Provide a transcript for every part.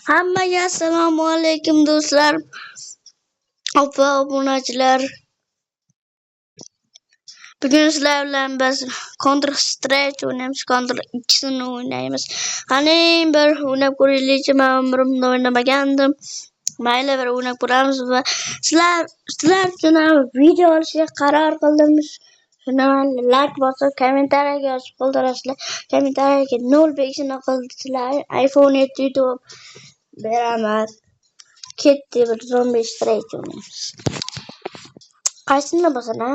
Hammaga assalomu alaykum do'stlar va obunachilar. Bugun sizlar bilan biz Counter Strike o'ynaymiz, Counter 2 ni o'ynaymiz. Qani bir o'ynab ko'raylik, men umrimda o'ynamagandim. Mayli bir o'ynab ko'ramiz va sizlar uchun video olishga qaror qildim. Shuni like bosib, kommentariyaga yozib qoldirasizlar. Kommentariyaga 05 ni qildirsizlar. iPhone 7 YouTube beraman. Ketdi bir zombi strike o'ynaymiz. Qaysini bosana?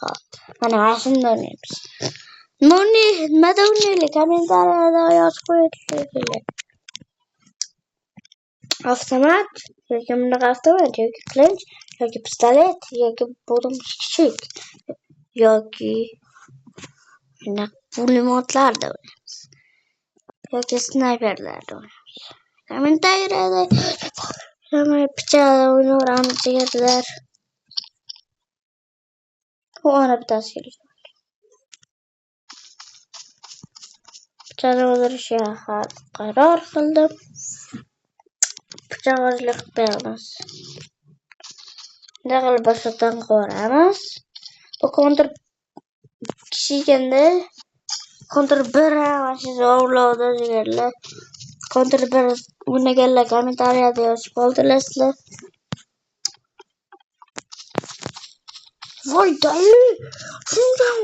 Hop, mana qaysini o'ynaymiz. Nima o'ynaylik? Kommentariyada yozib qo'yinglar. Avtomat yoki bunaqa avtomat yoki klinch yoki pistolet yoki bo'lim kichik yoki bunaqa pulemyotlarda o'ynaymiz. Yoki snayperlarda o'ynaymiz. Kommentariyada pichada o'ynayveramiz deganlar. Ona bittasi keldi. Pichada o'ldirishga qaror qildim. Pichoqlik beramiz. Daqil boshdan ko'ramiz. Bu Counter kishiganda Counter 1 avashsiz ovlodi deganlar. Counter 1 o'ynaganlar kommentariyada yozib qoldirasizlar. Voy dayı! Shundan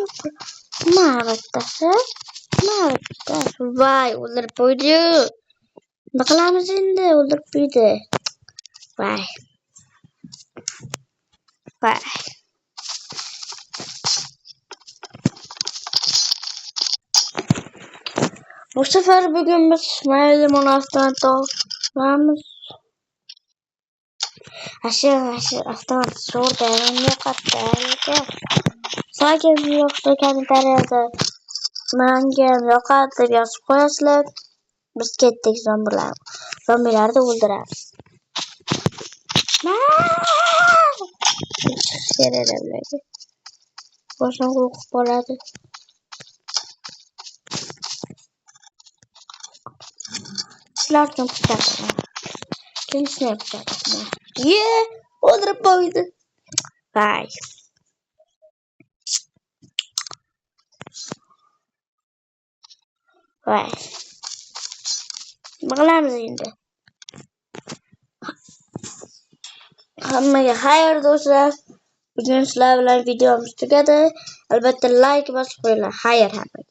ma'rifatasi. Voy, o'ldirib qo'ydi. Nima qilamiz endi? O'ldirib qo'ydi. Voy. Bu sefer bugün biz mayli avtomat olamiz. Aşağı avtomat sordu. Yok hatta. Sadece yoksa kommentariyada menga yoqadi deb yozib qo'yasizlar. Biz ketdik zombilar. Zombilarni o'ldiramiz. Boshim qo'rqib qoladi. Sizlar uchun pichoqman. Kelishni pichoqman. O'ldirib qo'ydi. Voy. Voy. Nima qilamiz endi? Hammaga xayr do'stlar. Bugun sizlar bilan videomiz tugadi. Albatta like bosib qo'yinglar. Xayr hammaga.